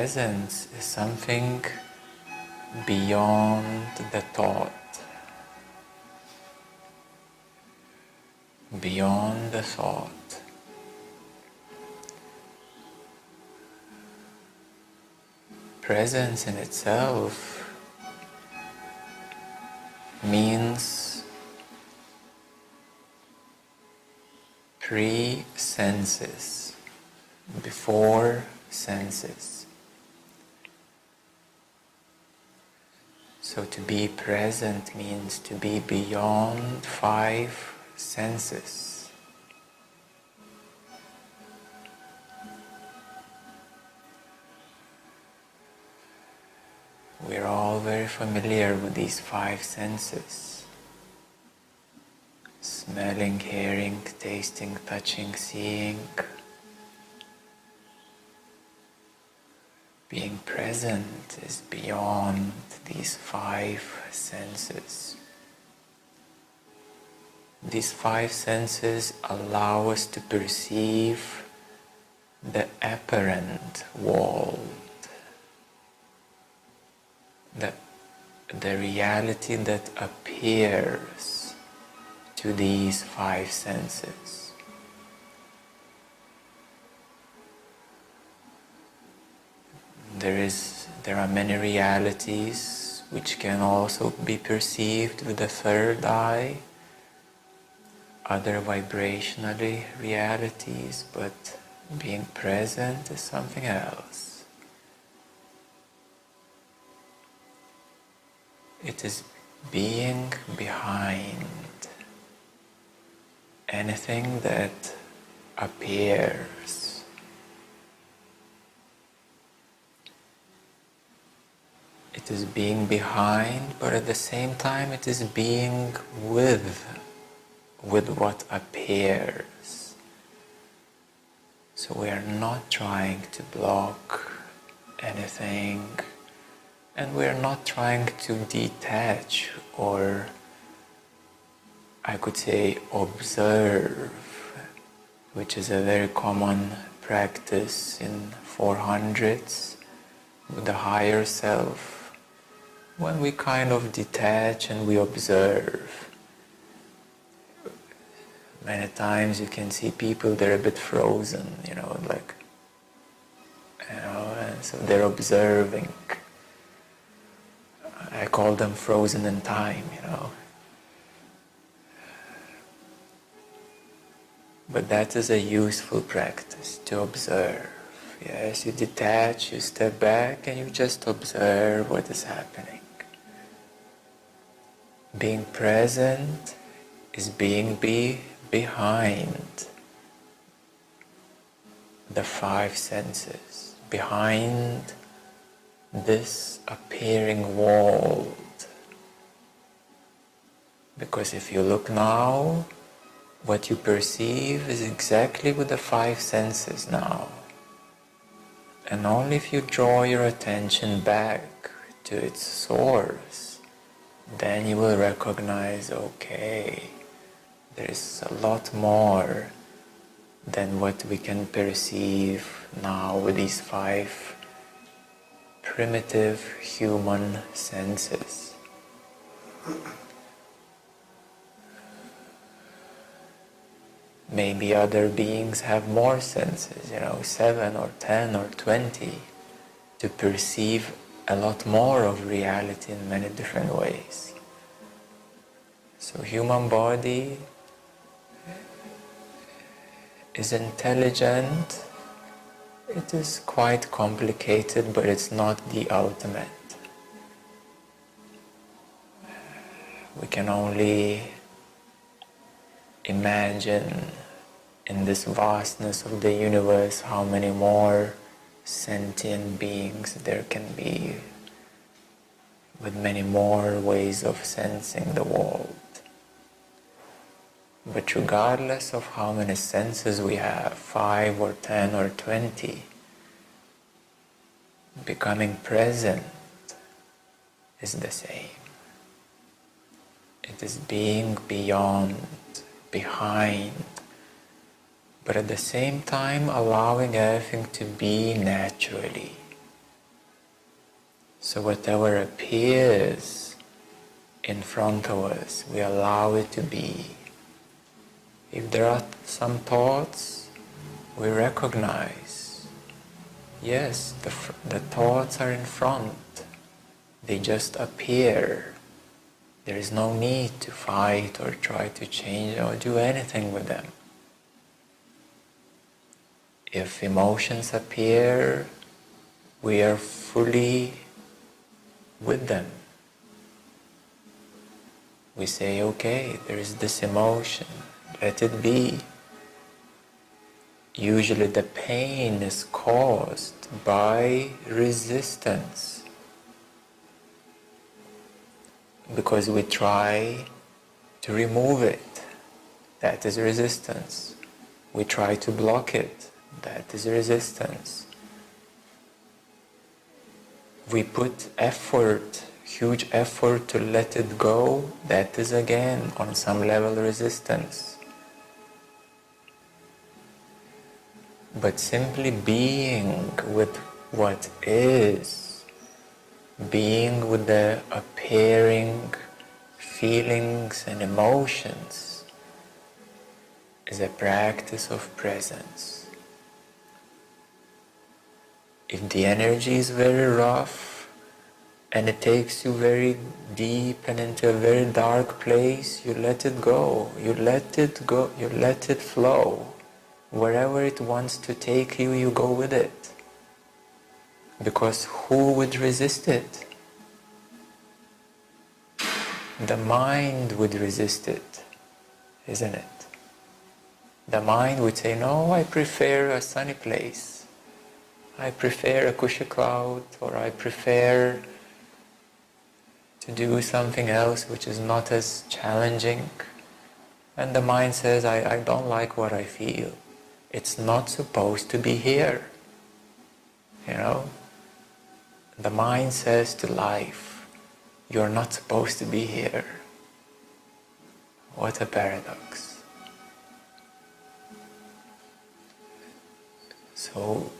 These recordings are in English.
presence is something beyond the thought, beyond the thought. Presence in itself means pre-senses, before senses. So to be present means to be beyond 5 senses. We're all very familiar with these 5 senses: smelling, hearing, tasting, touching, seeing. Being present is beyond these 5 senses. These 5 senses allow us to perceive the apparent world, the reality that appears to these 5 senses. There are many realities which can also be perceived with the third eye, other vibrationally realities, but being present is something else. It is being behind anything that appears. It is being behind, but at the same time it is being with what appears. So we are not trying to block anything, and we are not trying to detach, or I could say observe, which is a very common practice in 400s with the higher self. When we kind of detach and we observe, many times you can see people, they're a bit frozen, and so they're observing. I call them frozen in time, But that is a useful practice, to observe. Yes, you detach, you step back, and you just observe what is happening. Being present is being behind the 5 senses, behind this appearing world. Because if you look now, what you perceive is exactly with the 5 senses now. And only if you draw your attention back to its source, then you will recognize, okay, there is a lot more than what we can perceive now with these 5 primitive human senses. Maybe other beings have more senses, 7 or 10 or 20, to perceive a lot more of reality in many different ways. So human body is intelligent, it is quite complicated, but it's not the ultimate. We can only imagine in this vastness of the universe how many more sentient beings there can be, with many more ways of sensing the world. But regardless of how many senses we have, 5 or 10 or 20, becoming present is the same. It is being beyond, behind, but at the same time allowing everything to be naturally. So whatever appears in front of us, we allow it to be. If there are some thoughts, we recognize, yes, the thoughts are in front. They just appear. There is no need to fight or try to change or do anything with them. If emotions appear, we are fully with them. We say, okay, there is this emotion, let it be. Usually the pain is caused by resistance, because we try to remove it. That is resistance. We try to block it. That is resistance. We put effort, huge effort to let it go. That is again on some level resistance. But simply being with what is, being with the appearing feelings and emotions, is a practice of presence. If the energy is very rough and it takes you very deep and into a very dark place, you let it go, you let it go, you let it flow. Wherever it wants to take you, you go with it. Because who would resist it? The mind would resist it, isn't it? The mind would say, no, I prefer a sunny place. I prefer a cushy cloud, or I prefer to do something else which is not as challenging. And the mind says, I don't like what I feel. It's not supposed to be here. You know? The mind says to life, you're not supposed to be here. What a paradox. So,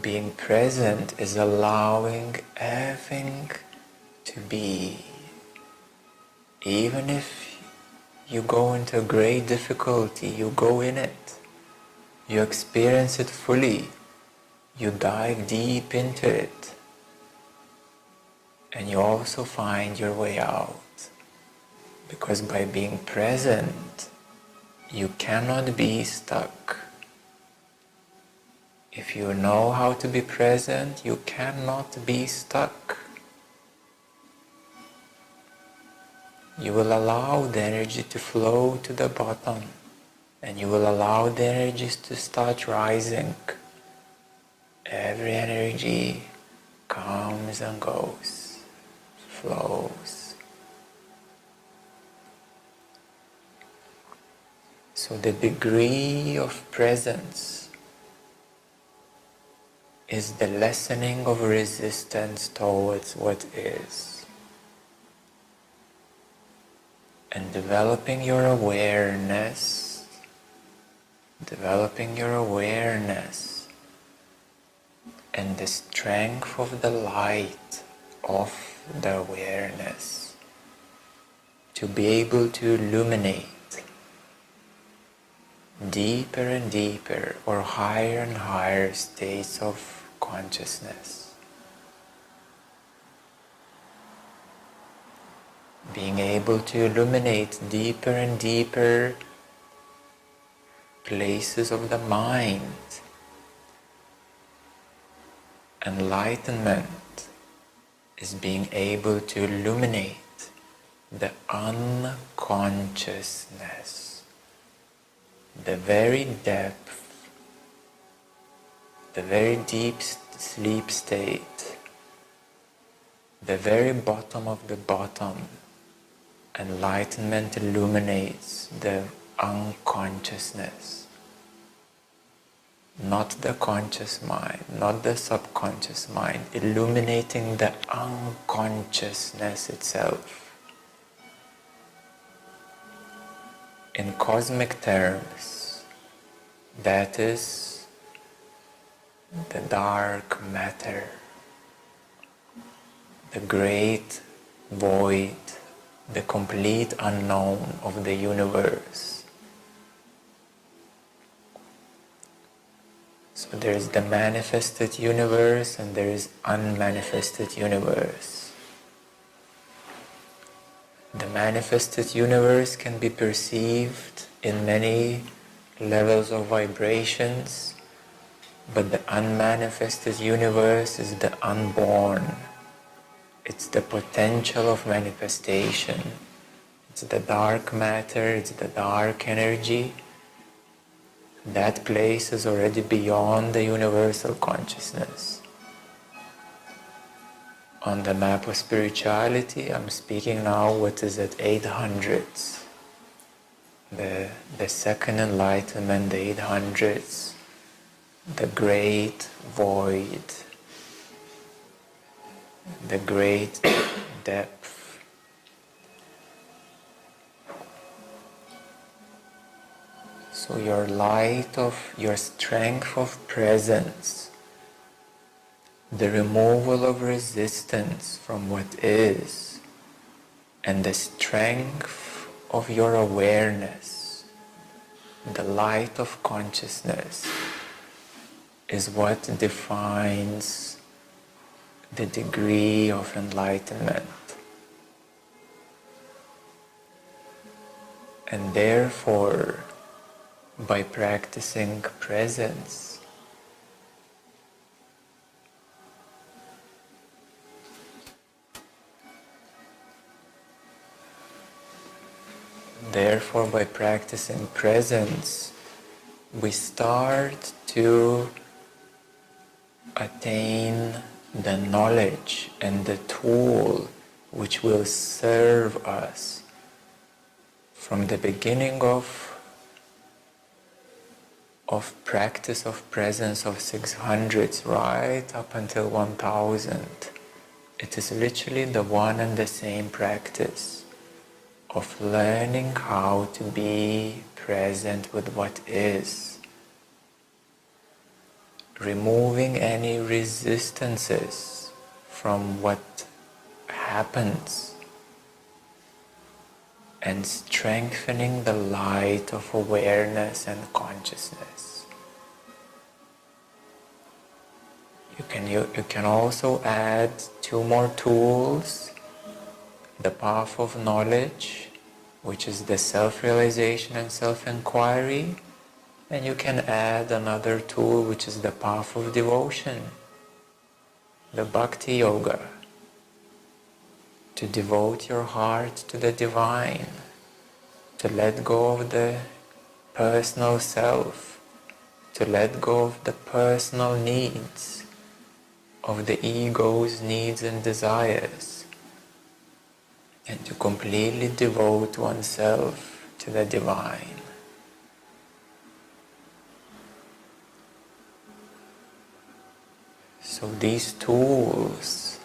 being present is allowing everything to be. Even if you go into great difficulty, you go in it. You experience it fully. You dive deep into it. And you also find your way out. Because by being present, you cannot be stuck. If you know how to be present, you cannot be stuck. You will allow the energy to flow to the bottom, and you will allow the energies to start rising. Every energy comes and goes, flows. So the degree of presence is the lessening of resistance towards what is. And developing your awareness, and the strength of the light of the awareness to be able to illuminate deeper and deeper or higher and higher states of consciousness. Being able to illuminate deeper and deeper places of the mind. Enlightenment is being able to illuminate the unconsciousness, the very depth, the very deep sleep state, the very bottom of the bottom. Enlightenment illuminates the unconsciousness. Not the conscious mind, not the subconscious mind, illuminating the unconsciousness itself. In cosmic terms, that is the dark matter, the great void, the complete unknown of the universe. So there is the manifested universe and there is unmanifested universe. The manifested universe can be perceived in many levels of vibrations, but the unmanifested universe is the unborn. It's the potential of manifestation. It's the dark matter, it's the dark energy. That place is already beyond the universal consciousness. On the map of spirituality, I'm speaking now what is at 800s. The second enlightenment, the 800s, the great void, the great depth. So your light of, your strength of presence, the removal of resistance from what is, and the strength of your awareness, the light of consciousness, is what defines the degree of enlightenment. And therefore, by practicing presence, we start to attain the knowledge and the tool which will serve us from the beginning of practice of presence of 600s right up until 1000. It is literally the one and the same practice of learning how to be present with what is, removing any resistances from what happens, and strengthening the light of awareness and consciousness. You can also add two more tools: the path of knowledge, which is the self-realization and self-inquiry, and you can add another tool, which is the path of devotion, the bhakti yoga, to devote your heart to the divine, to let go of the personal self, to let go of the personal needs, of the ego's needs and desires, and to completely devote oneself to the divine. So these tools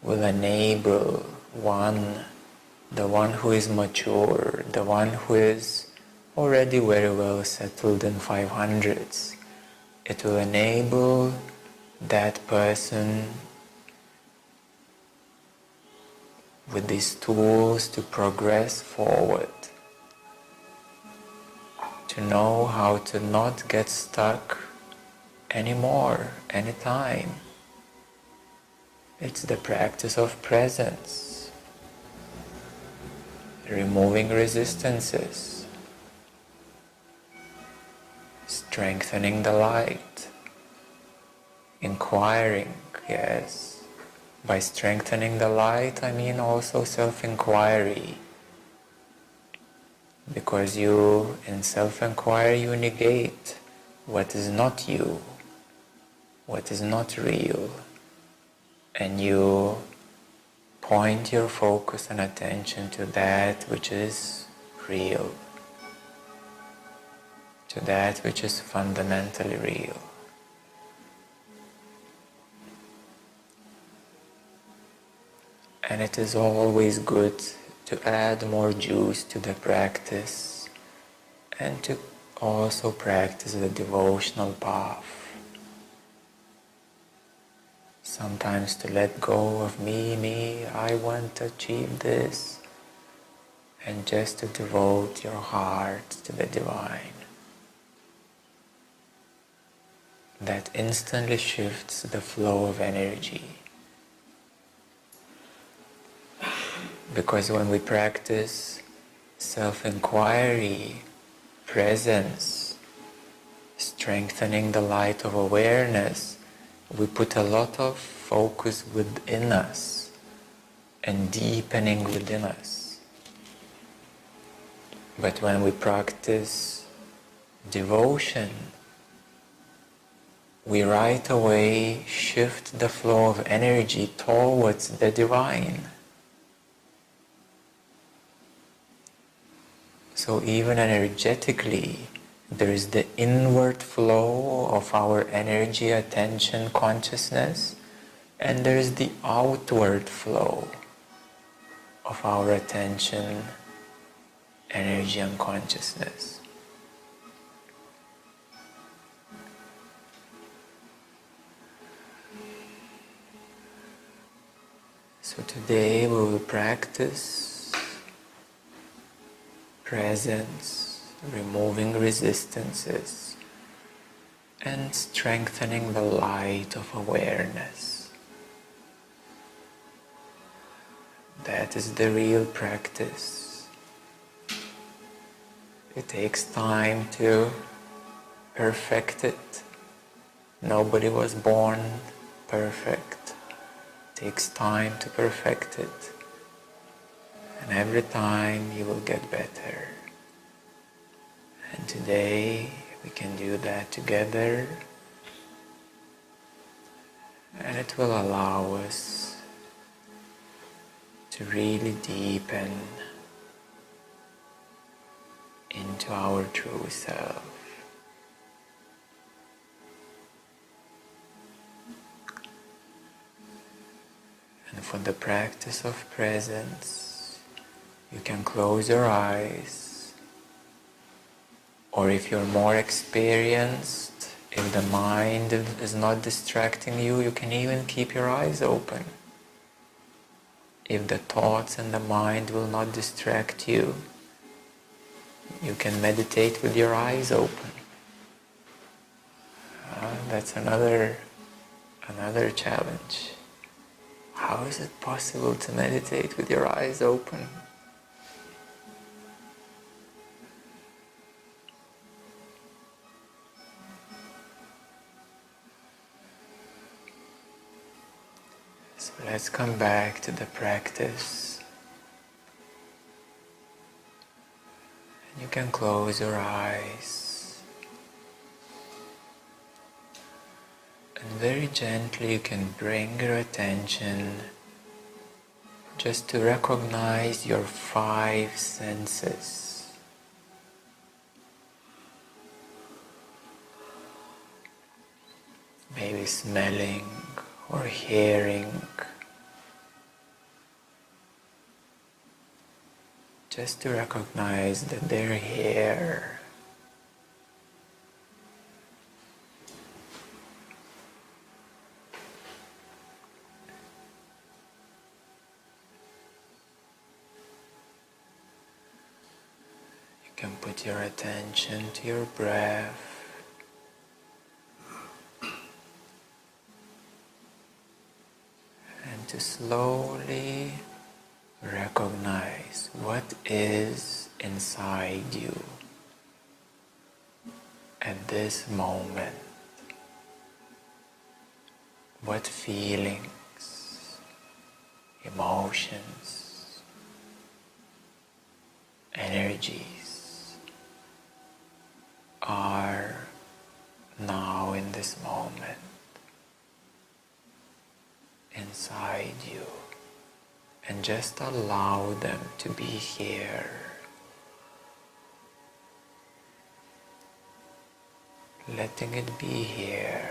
will enable the one who is mature, the one who is already very well settled in 500s. It will enable that person with these tools to progress forward, to know how to not get stuck anymore, anytime. It's the practice of presence, removing resistances, strengthening the light, inquiring, yes. By strengthening the light, I mean also self-inquiry. Because in self-inquiry, you negate what is not you, what is not real, and you point your focus and attention to that which is real, to that which is fundamentally real. And it is always good to add more juice to the practice and to also practice the devotional path. Sometimes to let go of me, I want to achieve this, and just to devote your heart to the divine. That instantly shifts the flow of energy. Because when we practice self-inquiry, presence, strengthening the light of awareness, we put a lot of focus within us and deepening within us. But when we practice devotion, we right away shift the flow of energy towards the divine. So even energetically, there is the inward flow of our energy, attention, consciousness, and there is the outward flow of our attention, energy, and consciousness. So today we will practice presence, removing resistances, and strengthening the light of awareness. That is the real practice. It takes time to perfect it. Nobody was born perfect. It takes time to perfect it. And every time you will get better. And today we can do that together. And it will allow us to really deepen into our true self. And for the practice of presence, you can close your eyes, or if you're more experienced, if the mind is not distracting you, you can even keep your eyes open. If the thoughts and the mind will not distract you, you can meditate with your eyes open. That's another challenge. How is it possible to meditate with your eyes open? So let's come back to the practice. And you can close your eyes. And very gently you can bring your attention just to recognize your 5 senses. Maybe smelling or hearing. Just to recognize that they're here. You can put your attention to your breath. And to slowly recognize what is inside you at this moment. What feelings, emotions, energies are now in this moment inside you, and just allow them to be here. Letting it be here.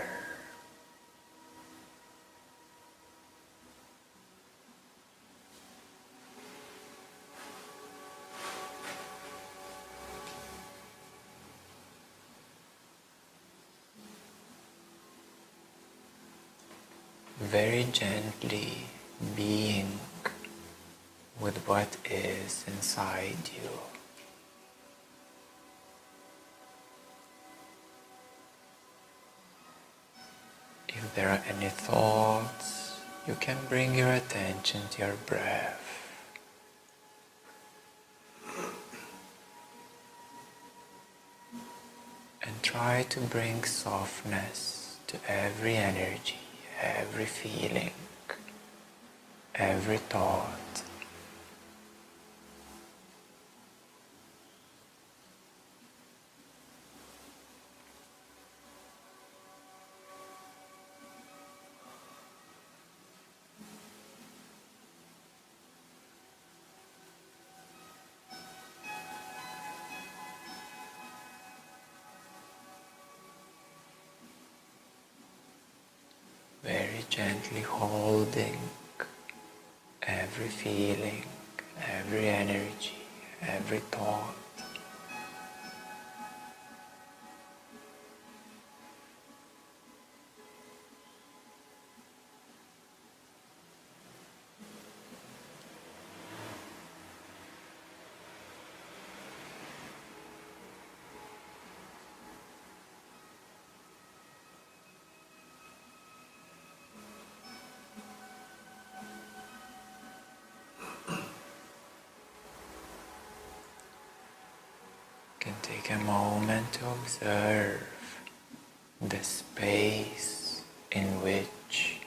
very gently being with what is inside you. If there are any thoughts, you can bring your attention to your breath. And try to bring softness to every energy, every feeling, every thought. Very gently holding every feeling, every energy, every thought. You can take a moment to observe the space in which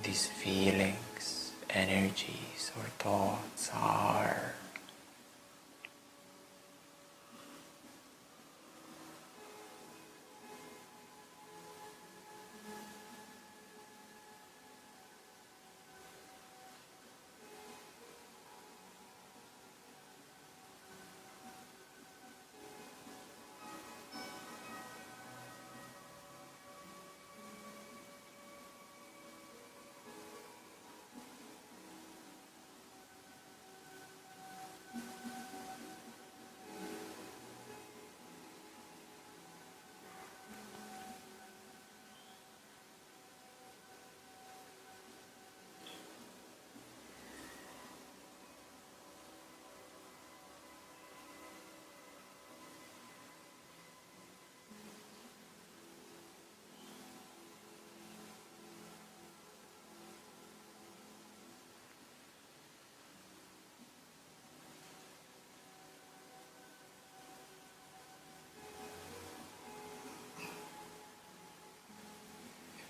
these feelings, energies or thoughts are.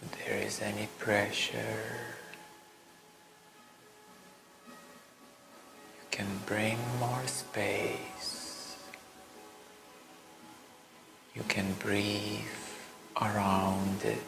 If there is any pressure, you can bring more space. You can breathe around it.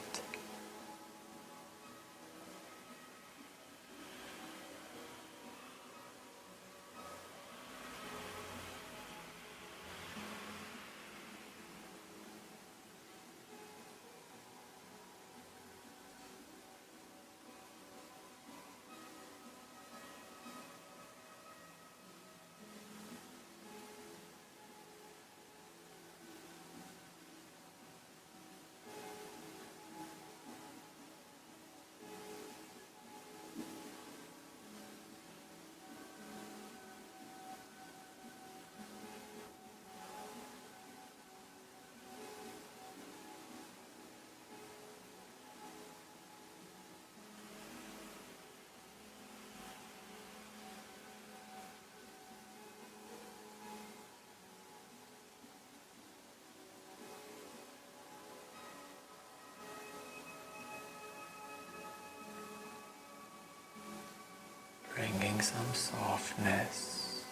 Bringing some softness,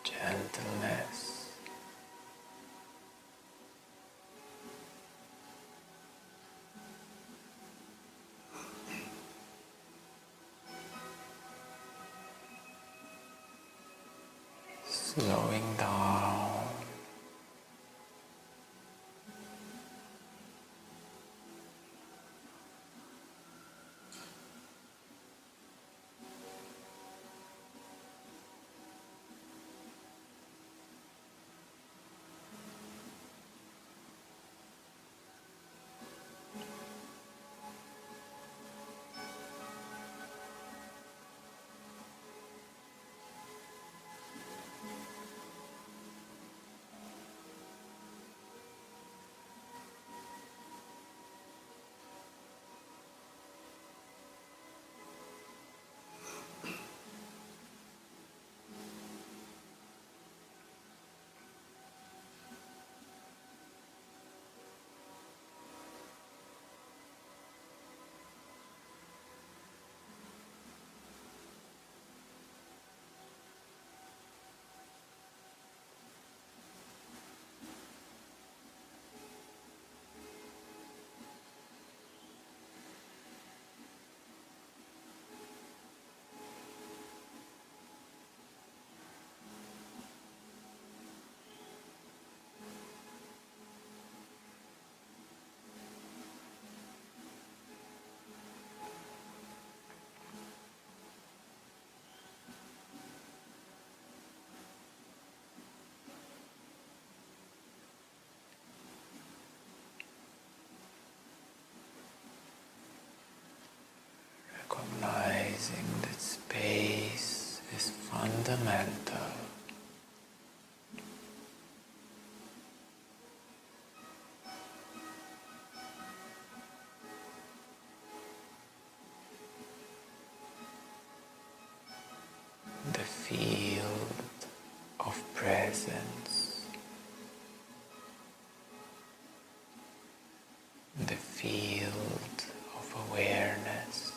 gentleness. Slowing down. mental. The field of presence, the field of awareness.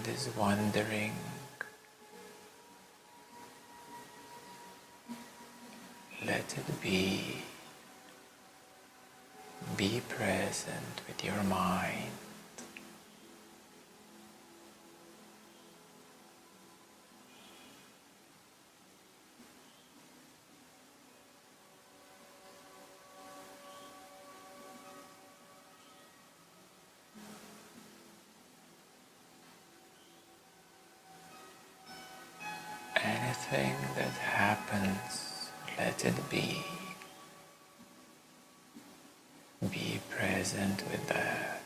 Is wandering, let it be. Be present with your mind. Anything that happens Let it be. Be present with that.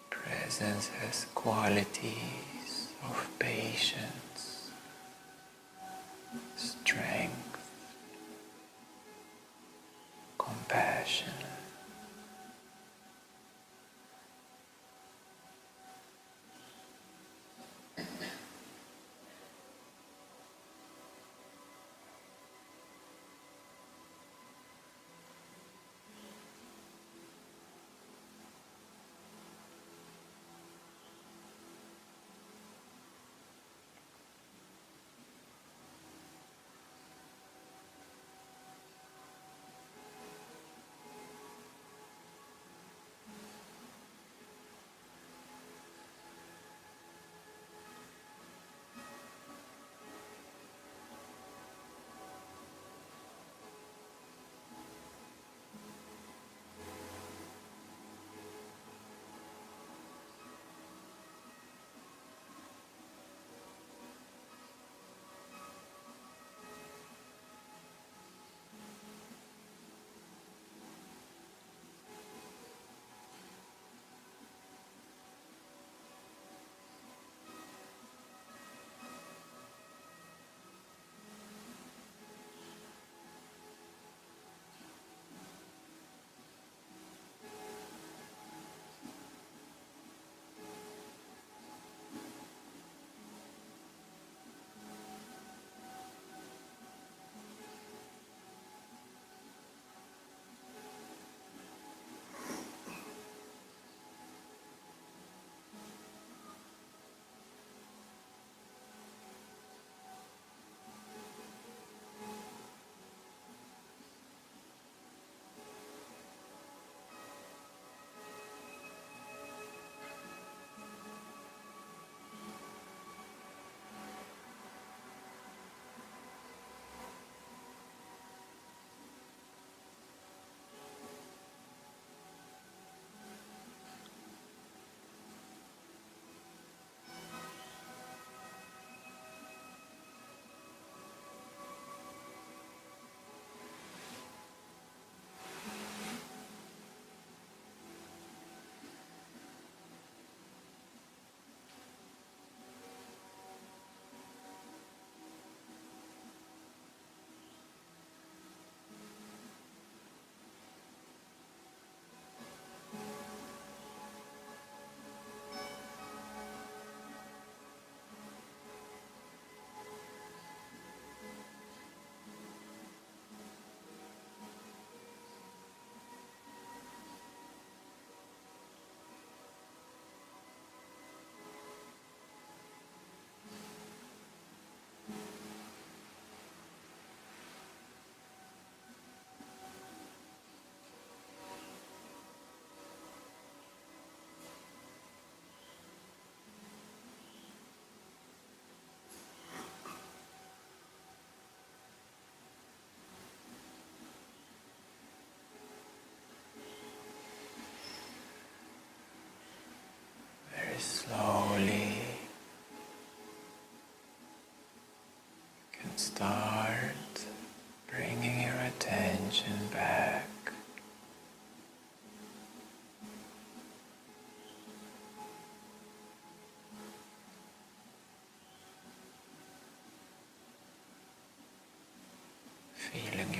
Presence has qualities of patience, strength, compassion.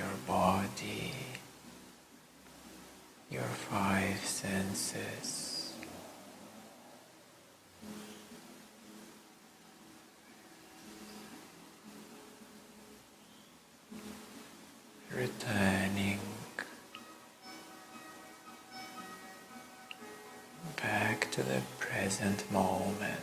your body, your five senses, returning back to the present moment.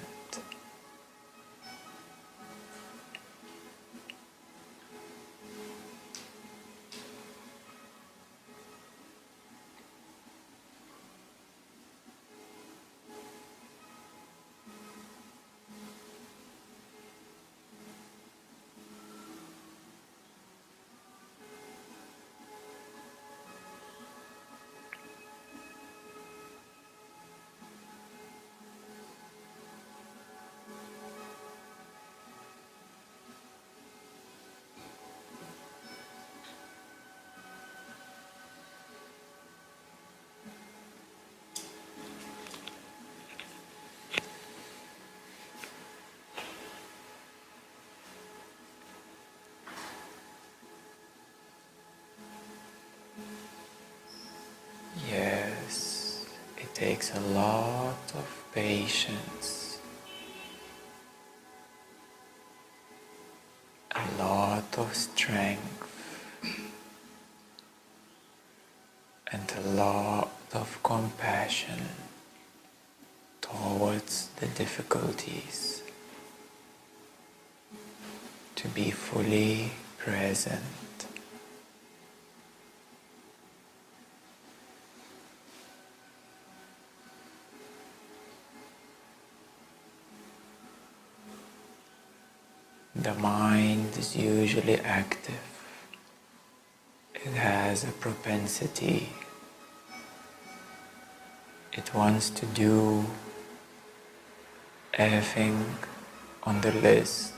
Yes, it takes a lot of patience, a lot of strength, and a lot of compassion towards the difficulties to be fully present. The mind is usually active. It has a propensity. It wants to do everything on the list.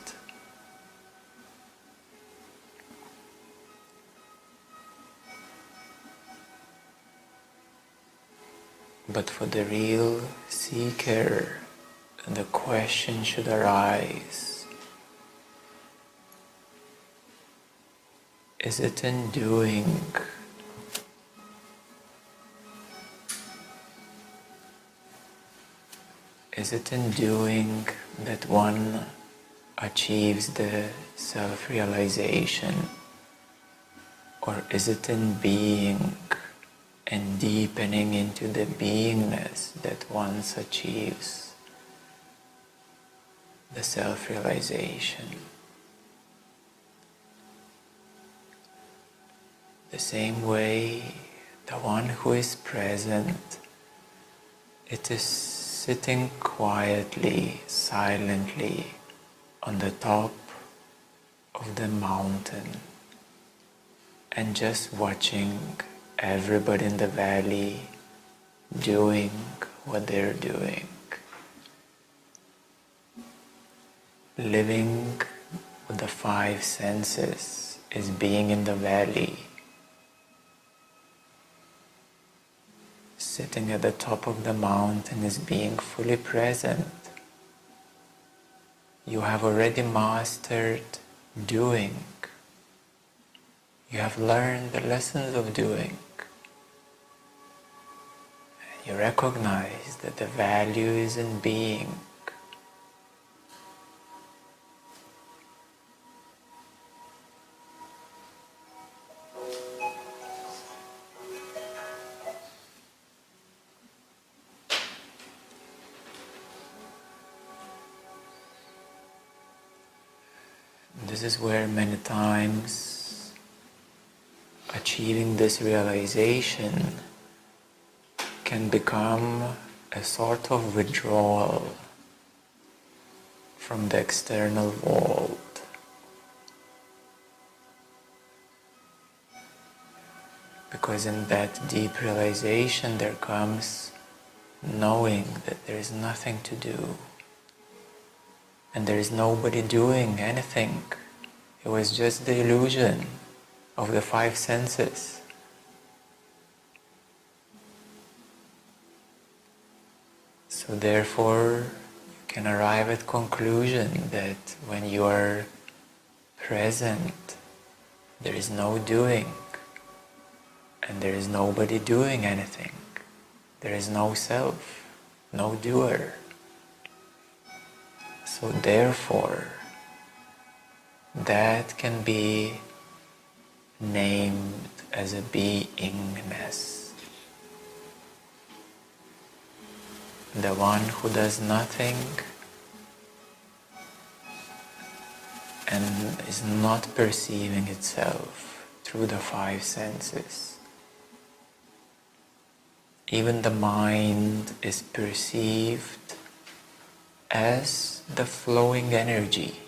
But for the real seeker, the question should arise: is it in doing? Is it in doing that one achieves the self-realization? Or is it in being and deepening into the beingness that one achieves the self-realization? The same way, the one who is present, it is sitting quietly, silently on the top of the mountain and just watching everybody in the valley doing what they're doing. Living with the five senses is being in the valley. Sitting at the top of the mountain is being fully present. You have already mastered doing. You have learned the lessons of doing. You recognize that the value is in being. This is where many times achieving this realization can become a sort of withdrawal from the external world. Because in that deep realization there comes knowing that there is nothing to do. And there is nobody doing anything. It was just the illusion of the five senses. So therefore, you can arrive at conclusion that when you are present, There is no doing, and there is nobody doing anything. There is no self, no doer. So therefore, that can be named as a beingness. The one who does nothing and is not perceiving itself through the five senses. Even the mind is perceived as the flowing energy.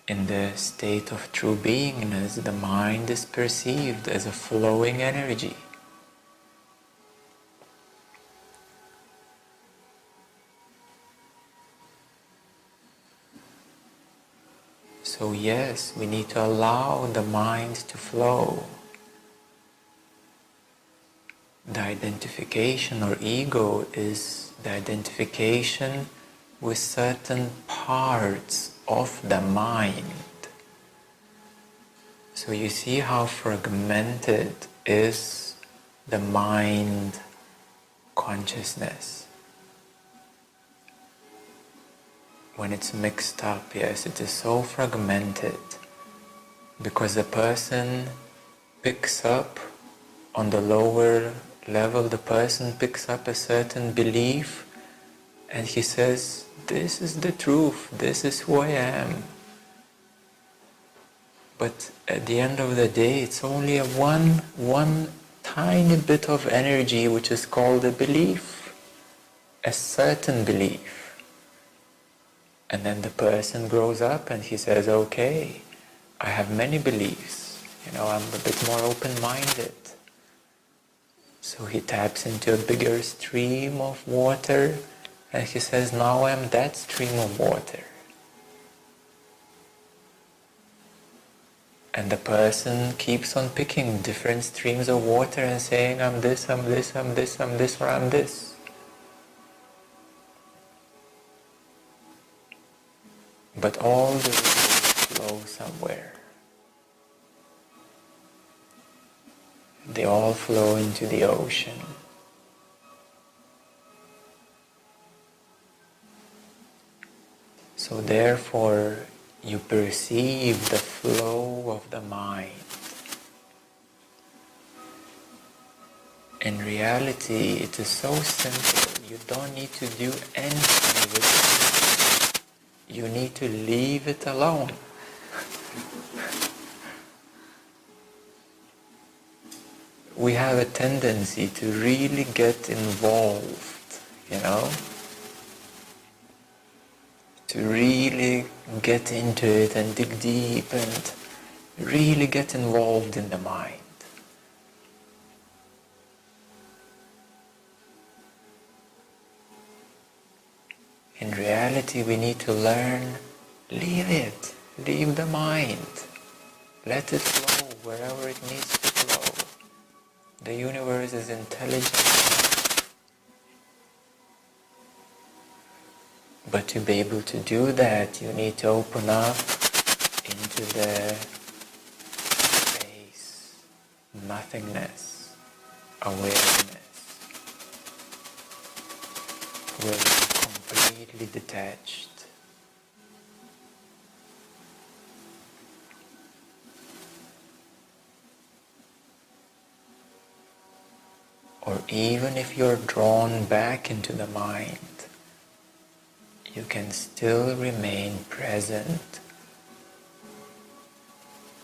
In the state of true beingness, the mind is perceived as a flowing energy. So yes, we need to allow the mind to flow. The identification or ego is the identification with certain parts of the mind. So you see how fragmented is the mind consciousness. When it's mixed up, yes, it is so fragmented because the person picks up on the lower level, the person picks up a certain belief and he says, this is the truth, this is who I am. But at the end of the day, it's only one tiny bit of energy which is called a belief, a certain belief. And then the person grows up and he says, okay, I have many beliefs, I'm a bit more open-minded. So he taps into a bigger stream of water and he says, now I'm that stream of water. And the person keeps on picking different streams of water and saying, I'm this, I'm this, I'm this, I'm this, or I'm this. But all the rivers flow somewhere. They all flow into the ocean. So therefore, you perceive the flow of the mind. In reality, it is so simple. You don't need to do anything with it. You need to leave it alone. We have a tendency to really get involved, to really get into it and dig deep and really get involved in the mind. In reality, we need to learn, leave it, leave the mind, let it flow wherever it needs to flow. The universe is intelligent. But to be able to do that, you need to open up into the space, nothingness, awareness, where you're completely detached. Or even if you're drawn back into the mind, you can still remain present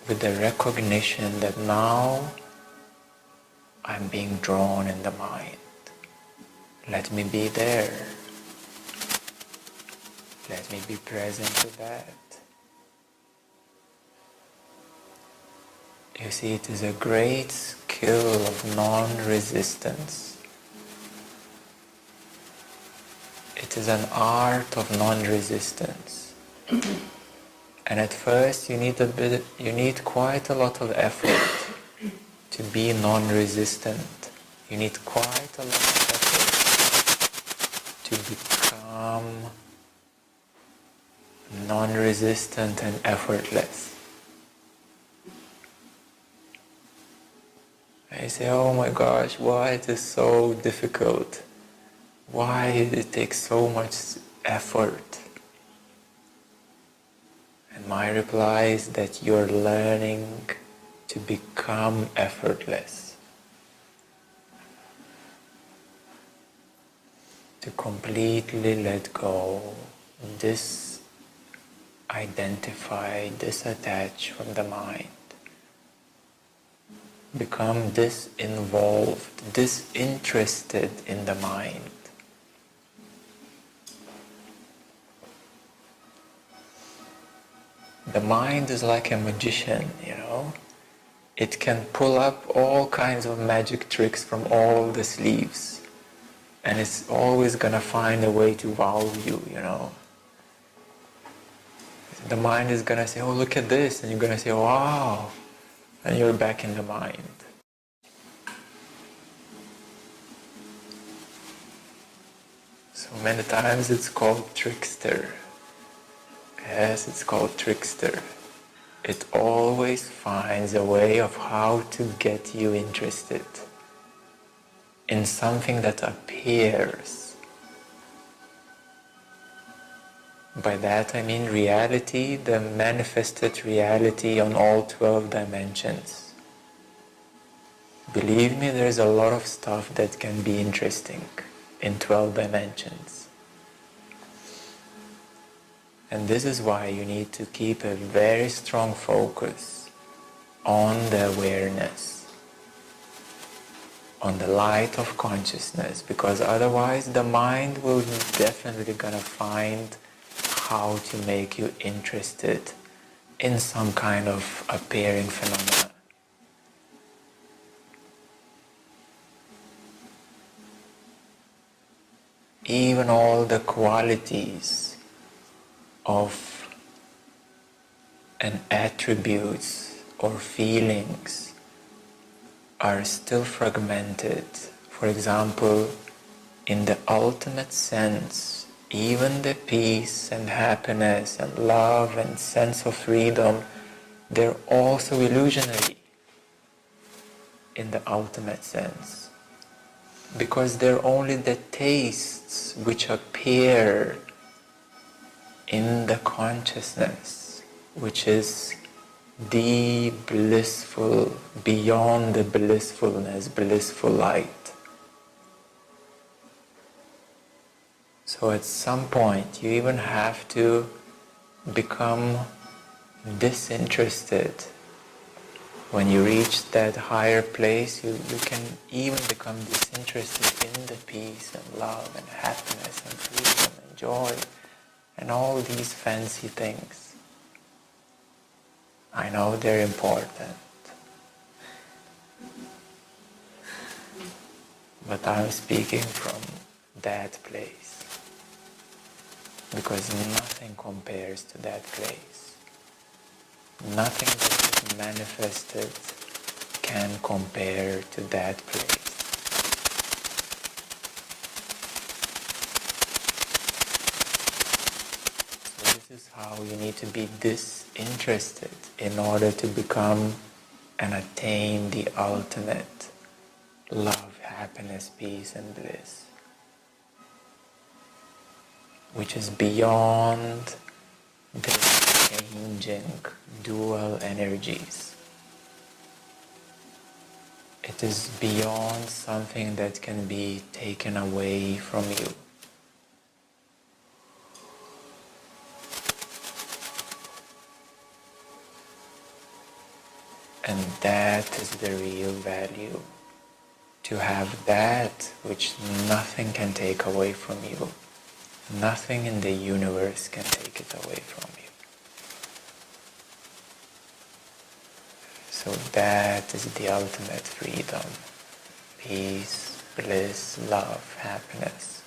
with the recognition that now I'm being drawn in the mind. Let me be there. Let me be present with that. You see, it is a great skill of non-resistance. It is an art of non-resistance. And at first you need quite a lot of effort to be non-resistant. You need quite a lot of effort to become non-resistant and effortless. I say, oh my gosh, why it is so difficult? Why did it take so much effort? And my reply is that you're learning to become effortless, to completely let go, disidentify, disattach from the mind, become disinvolved, disinterested in the mind. The mind is like a magician, you know. It can pull up all kinds of magic tricks from all the sleeves, and it's always gonna find a way to wow you, you know. The mind is gonna say, oh, look at this, and you're gonna say, wow, and you're back in the mind. So many times it's called trickster. Yes, it's called trickster. It always finds a way of how to get you interested in something that appears. By that I mean reality, the manifested reality on all 12 dimensions. Believe me, there's a lot of stuff that can be interesting in 12 dimensions. And this is why you need to keep a very strong focus on the awareness, on the light of consciousness, because otherwise the mind will definitely gonna find how to make you interested in some kind of appearing phenomena. Even all the qualities of and attributes or feelings are still fragmented. For example, in the ultimate sense, even the peace and happiness and love and sense of freedom, they're also illusionary in the ultimate sense, because they're only the tastes which appear in the consciousness, which is the blissful, beyond the blissfulness, blissful light. So at some point you even have to become disinterested. When you reach that higher place, you can even become disinterested in the peace and love and happiness and freedom and joy and all these fancy things. I know they're important, but I'm speaking from that place, because nothing compares to that place. Nothing that is manifested can compare to that place. This is how you need to be disinterested in order to become and attain the ultimate love, happiness, peace and bliss, which is beyond the changing dual energies. It is beyond something that can be taken away from you. And that is the real value. To have that which nothing can take away from you. Nothing in the universe can take it away from you. So that is the ultimate freedom. Peace, bliss, love, happiness.